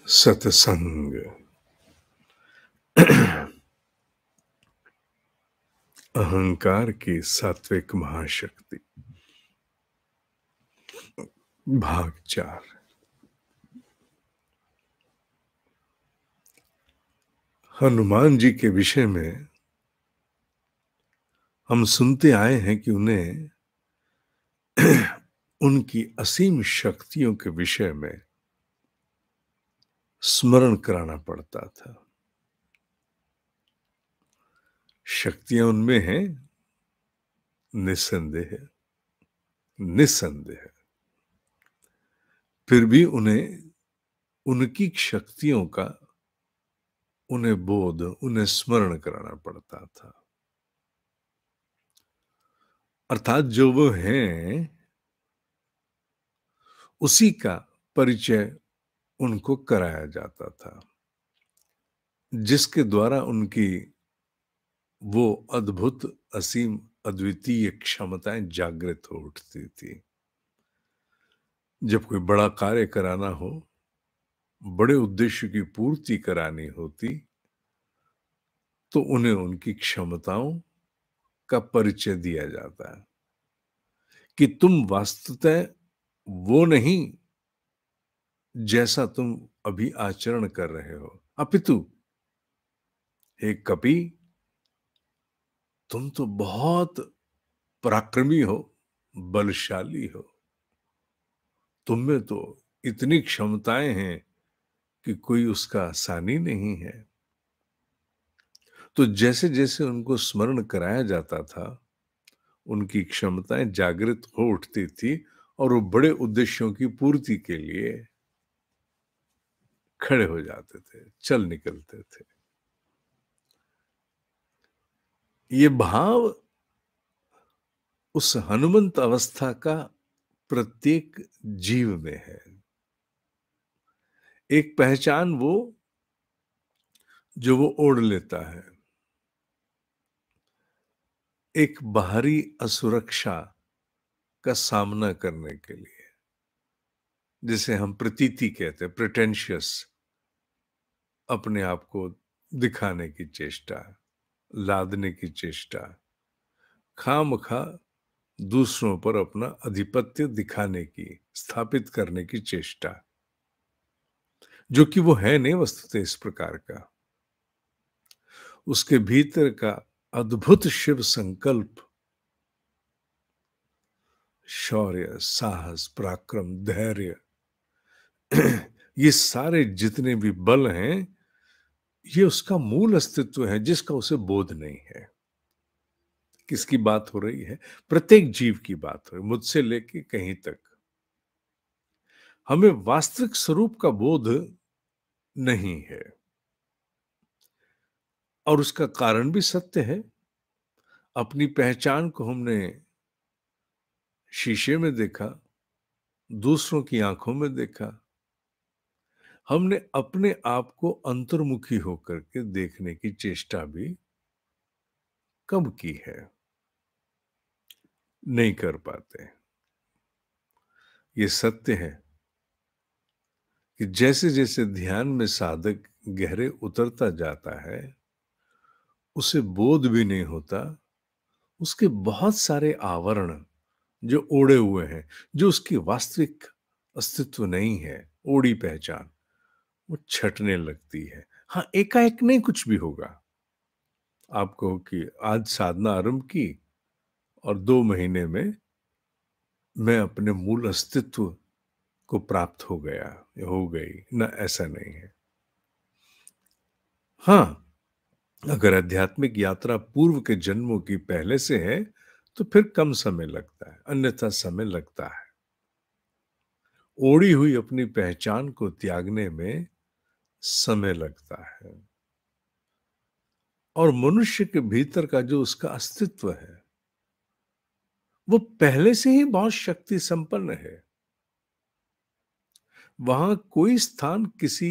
सत्संग अहंकार की सात्विक महाशक्ति। भाग 4। हनुमान जी के विषय में हम सुनते आए हैं कि उन्हें उनकी असीम शक्तियों के विषय में स्मरण कराना पड़ता था। शक्तियां उनमें हैं, निस्संदेह निस्संदेह, फिर भी उन्हें उनकी शक्तियों का उन्हें बोध, उन्हें स्मरण कराना पड़ता था। अर्थात जो वो हैं उसी का परिचय उनको कराया जाता था, जिसके द्वारा उनकी वो अद्भुत, असीम, अद्वितीय क्षमताएं जागृत हो उठती थी। जब कोई बड़ा कार्य कराना हो, बड़े उद्देश्य की पूर्ति करानी होती, तो उन्हें उनकी क्षमताओं का परिचय दिया जाता है कि तुम वास्तवतः वो नहीं जैसा तुम अभी आचरण कर रहे हो, अपितु हे कपि, तुम तो बहुत पराक्रमी हो, बलशाली हो, तुम में तो इतनी क्षमताएं हैं कि कोई उसका सानी नहीं है। तो जैसे जैसे उनको स्मरण कराया जाता था, उनकी क्षमताएं जागृत हो उठती थी और वो बड़े उद्देश्यों की पूर्ति के लिए खड़े हो जाते थे, चल निकलते थे। ये भाव उस हनुमंत अवस्था का प्रत्येक जीव में है। एक पहचान वो जो वो ओढ़ लेता है, एक बाहरी असुरक्षा का सामना करने के लिए, जिसे हम प्रतीति कहते हैं, प्रिटेंशियस, अपने आप को दिखाने की चेष्टा, लादने की चेष्टा, खामखा दूसरों पर अपना आधिपत्य दिखाने की, स्थापित करने की चेष्टा, जो कि वो है नहीं वस्तुतः इस प्रकार का। उसके भीतर का अद्भुत शिव संकल्प, शौर्य, साहस, पराक्रम, धैर्य, ये सारे जितने भी बल हैं, ये उसका मूल अस्तित्व है, जिसका उसे बोध नहीं है। किसकी बात हो रही है? प्रत्येक जीव की बात हो रही, मुझसे लेके कहीं तक। हमें वास्तविक स्वरूप का बोध नहीं है, और उसका कारण भी सत्य है। अपनी पहचान को हमने शीशे में देखा, दूसरों की आंखों में देखा, हमने अपने आप को अंतर्मुखी होकर के देखने की चेष्टा भी कब की है? नहीं कर पाते। ये सत्य है कि जैसे जैसे ध्यान में साधक गहरे उतरता जाता है, उसे बोध भी नहीं होता, उसके बहुत सारे आवरण जो ओढ़े हुए हैं, जो उसकी वास्तविक अस्तित्व नहीं है, ओढ़ी पहचान, वो छटने लगती है। हाँ, एकाएक नहीं कुछ भी होगा। आप कहो कि आज साधना आरंभ की और 2 महीने में मैं अपने मूल अस्तित्व को प्राप्त हो गया, हो गई, ना, ऐसा नहीं है। हाँ, अगर आध्यात्मिक यात्रा पूर्व के जन्मों की पहले से है, तो फिर कम समय लगता है, अन्यथा समय लगता है। ओढ़ी हुई अपनी पहचान को त्यागने में समय लगता है, और मनुष्य के भीतर का जो उसका अस्तित्व है, वो पहले से ही बहुत शक्ति संपन्न है। वहां कोई स्थान किसी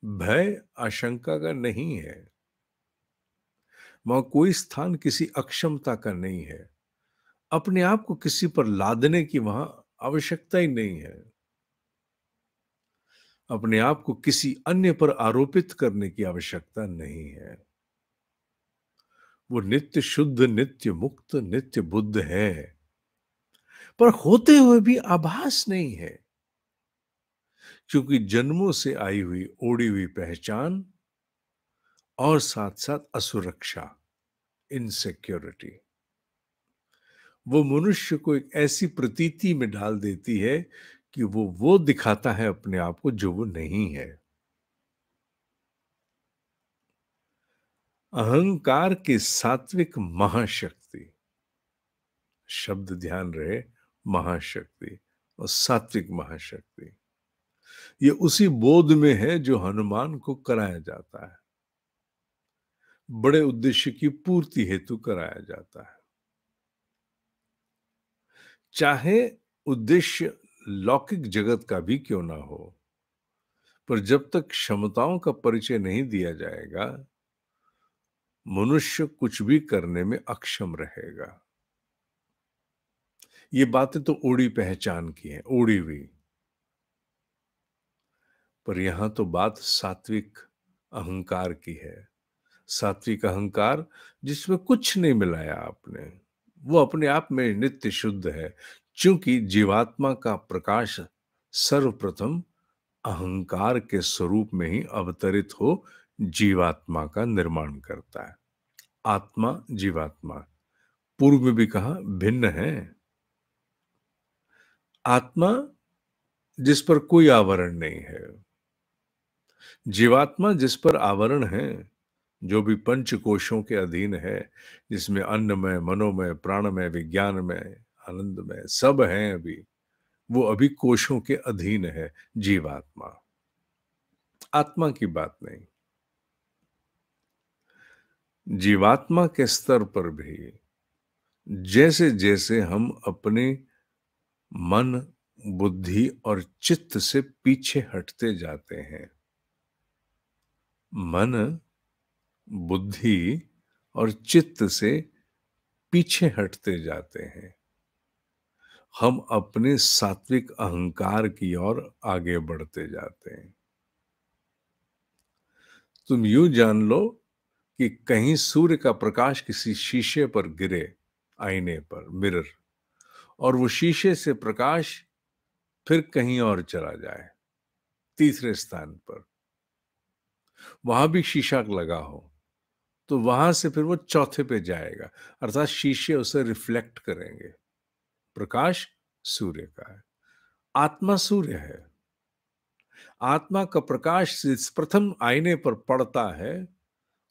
भय, आशंका का नहीं है। वहां कोई स्थान किसी अक्षमता का नहीं है। अपने आप को किसी पर लादने की वहां आवश्यकता ही नहीं है। अपने आप को किसी अन्य पर आरोपित करने की आवश्यकता नहीं है। वो नित्य शुद्ध, नित्य मुक्त, नित्य बुद्ध है, पर होते हुए भी आभास नहीं है, क्योंकि जन्मों से आई हुई ओढ़ी हुई पहचान और साथ-साथ असुरक्षा, इनसिक्योरिटी, वो मनुष्य को एक ऐसी प्रतीति में डाल देती है कि वो दिखाता है अपने आप को जो वो नहीं है। अहंकार की सात्विक महाशक्ति, शब्द ध्यान रहे, महाशक्ति और सात्विक महाशक्ति, ये उसी बोध में है जो हनुमान को कराया जाता है, बड़े उद्देश्य की पूर्ति हेतु कराया जाता है। चाहे उद्देश्य लौकिक जगत का भी क्यों ना हो, पर जब तक क्षमताओं का परिचय नहीं दिया जाएगा, मनुष्य कुछ भी करने में अक्षम रहेगा। ये बातें तो ओढ़ी पहचान की हैं, ओढ़ी हुई, पर यहां तो बात सात्विक अहंकार की है। सात्विक अहंकार जिसमें कुछ नहीं मिलाया आपने, वो अपने आप में नित्य शुद्ध है, क्योंकि जीवात्मा का प्रकाश सर्वप्रथम अहंकार के स्वरूप में ही अवतरित हो जीवात्मा का निर्माण करता है। आत्मा, जीवात्मा, पूर्व में भी कहा भिन्न है। आत्मा जिस पर कोई आवरण नहीं है, जीवात्मा जिस पर आवरण है, जो भी पंच कोशों के अधीन है, जिसमें अन्नमय, मनोमय, प्राणमय, विज्ञानमय, आनंदमय सब हैं अभी, वो अभी कोशों के अधीन है जीवात्मा। आत्मा की बात नहीं। जीवात्मा के स्तर पर भी जैसे जैसे हम अपने मन, बुद्धि और चित्त से पीछे हटते जाते हैं, मन, बुद्धि और चित्त से पीछे हटते जाते हैं, हम अपने सात्विक अहंकार की ओर आगे बढ़ते जाते हैं। तुम यूं जान लो कि कहीं सूर्य का प्रकाश किसी शीशे पर गिरे, आईने पर, मिरर, और वो शीशे से प्रकाश फिर कहीं और चला जाए, तीसरे स्थान पर, वहां भी शीशा लगा हो, तो वहां से फिर वो चौथे पे जाएगा, अर्थात शीशे उसे रिफ्लेक्ट करेंगे। प्रकाश सूर्य का है, आत्मा सूर्य है। आत्मा का प्रकाश जिस प्रथम आईने पर पड़ता है,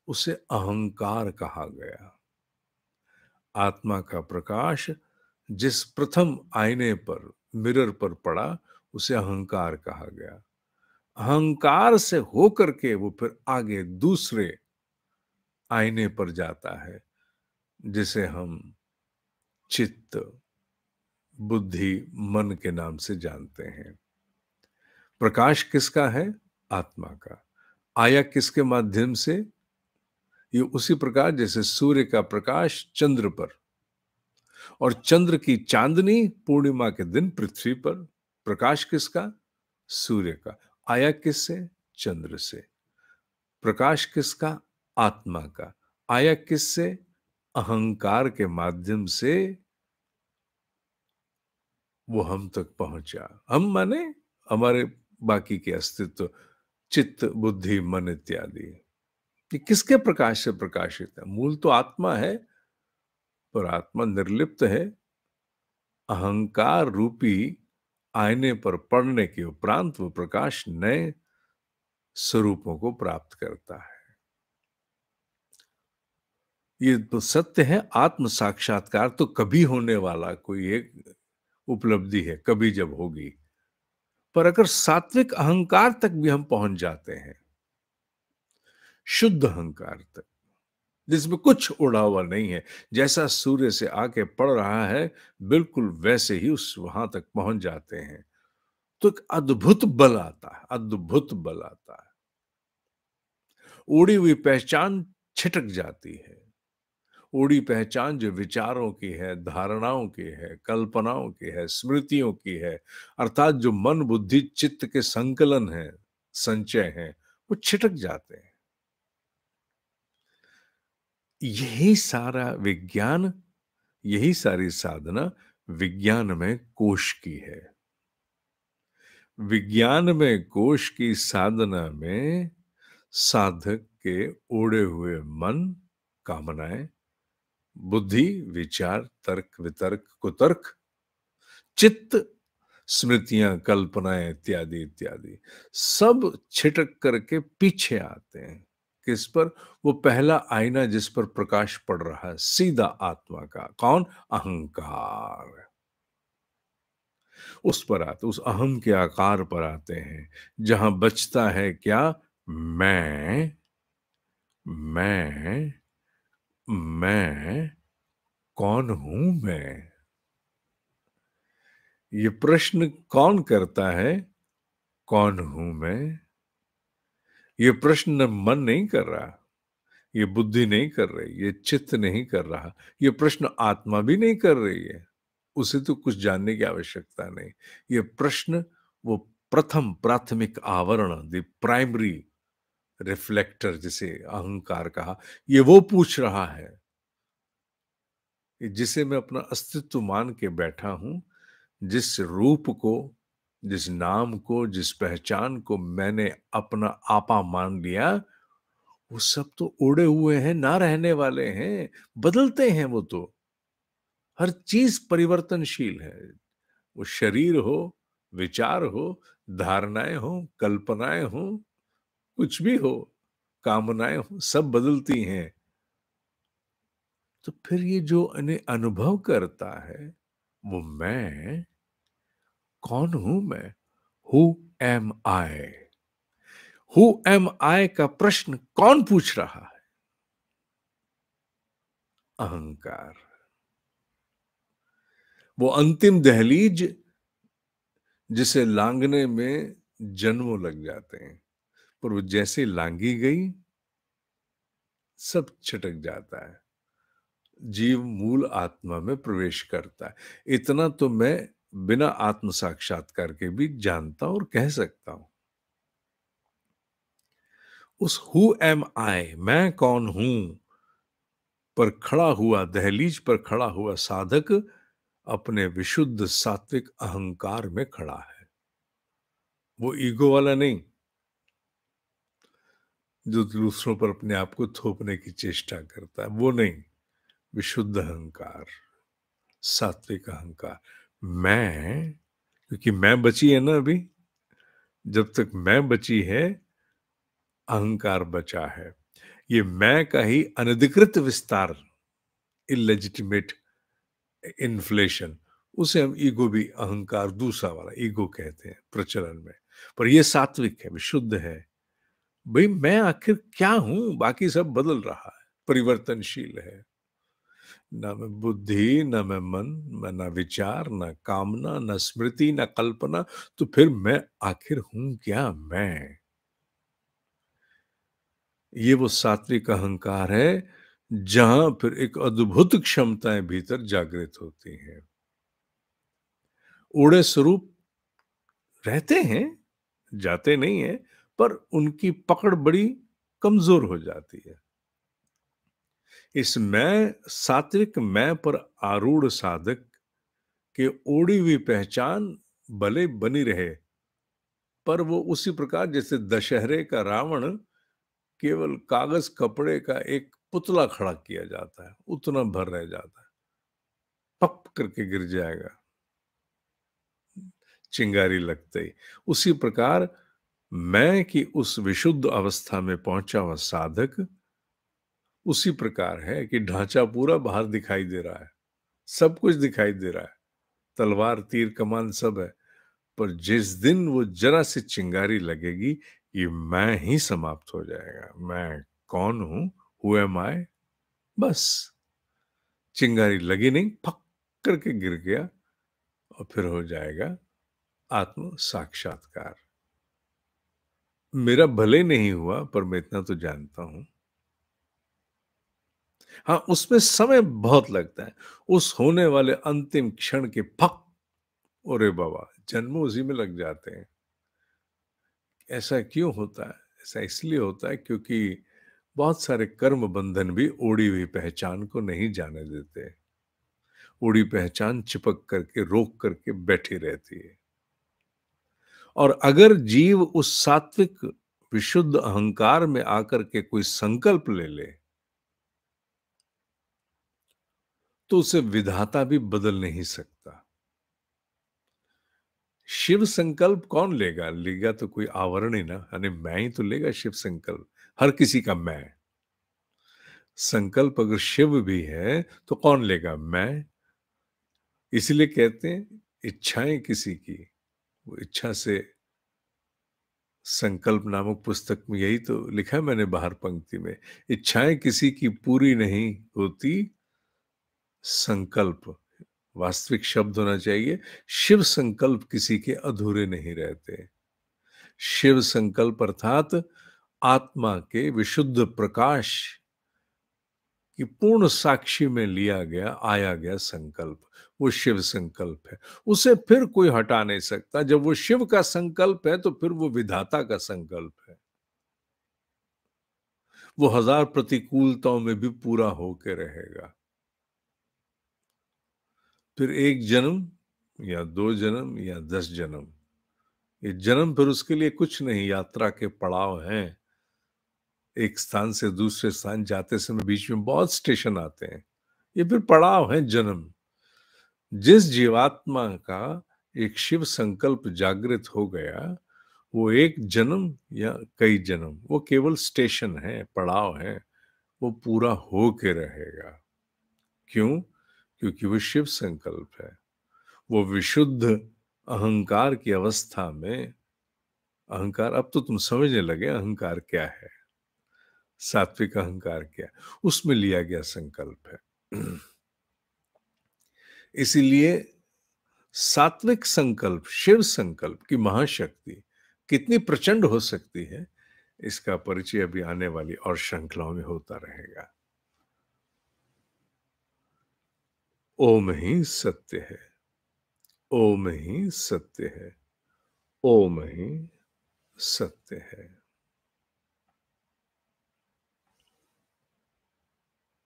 उसे अहंकार कहा गया। आत्मा का प्रकाश जिस प्रथम आईने पर, मिरर पर पड़ा, उसे अहंकार कहा गया। अहंकार से होकर के वो फिर आगे दूसरे आईने पर जाता है, जिसे हम चित्त, बुद्धि, मन के नाम से जानते हैं। प्रकाश किसका है? आत्मा का। आया किसके माध्यम से? ये उसी प्रकार जैसे सूर्य का प्रकाश चंद्र पर, और चंद्र की चांदनी पूर्णिमा के दिन पृथ्वी पर। प्रकाश किसका? सूर्य का। आया किससे? चंद्र से। प्रकाश किसका? आत्मा का। आया किससे? अहंकार के माध्यम से वो हम तक पहुंचा। हम माने हमारे बाकी के अस्तित्व, चित्त, बुद्धि, मन इत्यादि। कि किसके प्रकाश से प्रकाशित है? मूल तो आत्मा है, पर आत्मा निर्लिप्त है। अहंकार रूपी आईने पर पड़ने के उपरांत वो प्रकाश नए स्वरूपों को प्राप्त करता है। ये तो सत्य है, आत्म साक्षात्कार तो कभी होने वाला कोई एक उपलब्धि है, कभी जब होगी। पर अगर सात्विक अहंकार तक भी हम पहुंच जाते हैं, शुद्ध अहंकार तक, जिसमें कुछ उड़ा हुआ नहीं है, जैसा सूर्य से आके पड़ रहा है, बिल्कुल वैसे ही उस वहां तक पहुंच जाते हैं, तो एक अद्भुत बल आता है, अद्भुत बल आता है। उड़ी हुई पहचान छिटक जाती है। उड़ी पहचान जो विचारों की है, धारणाओं की है, कल्पनाओं की है, स्मृतियों की है, अर्थात जो मन, बुद्धि, चित्त के संकलन है, संचय हैं, वो छिटक जाते हैं। यही सारा विज्ञान, यही सारी साधना विज्ञान में कोश की है। विज्ञान में कोश की साधना में साधक के ओढ़े हुए मन, कामनाएं, बुद्धि, विचार, तर्क, वितर्क, कुतर्क, चित्त, स्मृतियां, कल्पनाएं इत्यादि इत्यादि सब छिटक करके पीछे आते हैं। किस पर? वो पहला आईना जिस पर प्रकाश पड़ रहा है सीधा आत्मा का, कौन? अहंकार। उस पर आते, उस अहम के आकार पर आते हैं, जहां बचता है क्या? मैं, मैं, मैं कौन हूं मैं? ये प्रश्न कौन करता है? कौन हूं मैं? ये प्रश्न न मन नहीं कर रहा, ये बुद्धि नहीं कर रही, ये चित्त नहीं कर रहा, ये प्रश्न आत्मा भी नहीं कर रही है। उसे तो कुछ जानने की आवश्यकता नहीं। ये प्रश्न वो प्रथम प्राथमिक आवरण, द प्राइमरी रिफ्लेक्टर जिसे अहंकार कहा, ये वो पूछ रहा है कि जिसे मैं अपना अस्तित्व मान के बैठा हूं, जिस रूप को, जिस नाम को, जिस पहचान को मैंने अपना आपा मान लिया, वो सब तो उड़े हुए हैं, ना रहने वाले हैं, बदलते हैं वो तो। हर चीज परिवर्तनशील है। वो शरीर हो, विचार हो, धारणाएं हो, कल्पनाएं हो, कुछ भी हो, कामनाएं हो, सब बदलती हैं। तो फिर ये जो इन्हें अनुभव करता है, वो मैं कौन हूं मैं? Who am I? Who am I का प्रश्न कौन पूछ रहा है? अहंकार। वो अंतिम दहलीज जिसे लांघने में जन्मों लग जाते हैं, पर वो जैसे लांघी गई, सब छिटक जाता है। जीव मूल आत्मा में प्रवेश करता है। इतना तो मैं बिना आत्म साक्षात्कार के भी जानता हूं और कह सकता हूं। उस हु एम आई, मैं कौन हूं, पर खड़ा हुआ, दहलीज पर खड़ा हुआ साधक अपने विशुद्ध सात्विक अहंकार में खड़ा है। वो ईगो वाला नहीं, जो दूसरों पर अपने आप को थोपने की चेष्टा करता है, वो नहीं। विशुद्ध अहंकार, सात्विक अहंकार। मैं, क्योंकि मैं बची है ना अभी, जब तक मैं बची है, अहंकार बचा है। ये मैं का ही अनधिकृत विस्तार, इलेजिटिमेट इन्फ्लेशन, उसे हम ईगो भी, अहंकार दूसरा वाला ईगो कहते हैं प्रचलन में। पर ये सात्विक है, विशुद्ध है। भाई मैं आखिर क्या हूं? बाकी सब बदल रहा है, परिवर्तनशील है। ना मैं बुद्धि, ना मैं मन, ना विचार, ना कामना, ना स्मृति, ना कल्पना। तो फिर मैं आखिर हूं क्या? मैं, ये वो सात्विक अहंकार है, जहां फिर एक अद्भुत क्षमताएं भीतर जागृत होती हैं। उड़े स्वरूप रहते हैं, जाते नहीं है, पर उनकी पकड़ बड़ी कमजोर हो जाती है। इस मैं, सात्विक मैं पर आरूढ़ साधक के ओढ़ी हुई पहचान भले बनी रहे, पर वो उसी प्रकार जैसे दशहरे का रावण केवल कागज कपड़े का एक पुतला खड़ा किया जाता है, उतना भर रह जाता है, पप करके गिर जाएगा चिंगारी लगते ही। उसी प्रकार मैं की उस विशुद्ध अवस्था में पहुंचा हुआ साधक उसी प्रकार है कि ढांचा पूरा बाहर दिखाई दे रहा है, सब कुछ दिखाई दे रहा है, तलवार, तीर, कमान सब है, पर जिस दिन वो जरा सी चिंगारी लगेगी, ये मैं ही समाप्त हो जाएगा। मैं कौन हूं? हु एम आई? बस चिंगारी लगी नहीं, फक करके गिर गया, और फिर हो जाएगा आत्म साक्षात्कार। मेरा भले नहीं हुआ, पर मैं इतना तो जानता हूं। हाँ, उसमें समय बहुत लगता है। उस होने वाले अंतिम क्षण के फक, अरे बाबा, जन्म उसी में लग जाते हैं ऐसा क्यों होता है? ऐसा इसलिए होता है क्योंकि बहुत सारे कर्म बंधन भी ओढ़ी हुई पहचान को नहीं जाने देते। ओढ़ी पहचान चिपक करके, रोक करके बैठी रहती है। और अगर जीव उस सात्विक विशुद्ध अहंकार में आकर के कोई संकल्प ले ले, तो उसे विधाता भी बदल नहीं सकता। शिव संकल्प कौन लेगा? लेगा तो कोई आवरण ही ना, यानी मैं ही तो लेगा शिव संकल्प। हर किसी का मैं। संकल्प अगर शिव भी है, तो कौन लेगा? मैं। इसीलिए कहते हैं इच्छाएं किसी की, वो इच्छा से संकल्प नामक पुस्तक में यही तो लिखा है मैंने बाहर पंक्ति में, इच्छाएं किसी की पूरी नहीं होती, संकल्प वास्तविक शब्द होना चाहिए, शिव संकल्प किसी के अधूरे नहीं रहते। शिव संकल्प अर्थात आत्मा के विशुद्ध प्रकाश की पूर्ण साक्षी में लिया गया, आया गया संकल्प, वो शिव संकल्प है। उसे फिर कोई हटा नहीं सकता। जब वो शिव का संकल्प है, तो फिर वो विधाता का संकल्प है। वो हजार प्रतिकूलताओं में भी पूरा होके रहेगा। फिर एक जन्म या 2 जन्म या 10 जन्म, ये जन्म फिर उसके लिए कुछ नहीं, यात्रा के पड़ाव हैं। एक स्थान से दूसरे स्थान जाते समय बीच में बहुत स्टेशन आते हैं। ये फिर पड़ाव है जन्म। जिस जीवात्मा का एक शिव संकल्प जागृत हो गया, वो एक जन्म या कई जन्म, वो केवल स्टेशन है, पड़ाव है, वो पूरा हो के रहेगा। क्यों? क्योंकि वो शिव संकल्प है। वो विशुद्ध अहंकार की अवस्था में, अहंकार, अब तो तुम समझने लगे अहंकार क्या है, सात्विक अहंकार क्या है, उसमें लिया गया संकल्प है। इसीलिए सात्विक संकल्प, शिव संकल्प की महाशक्ति कितनी प्रचंड हो सकती है, इसका परिचय अभी आने वाली और श्रृंखलाओं में होता रहेगा। ओम ही सत्य है, ओम ही सत्य है, ओम ही सत्य है।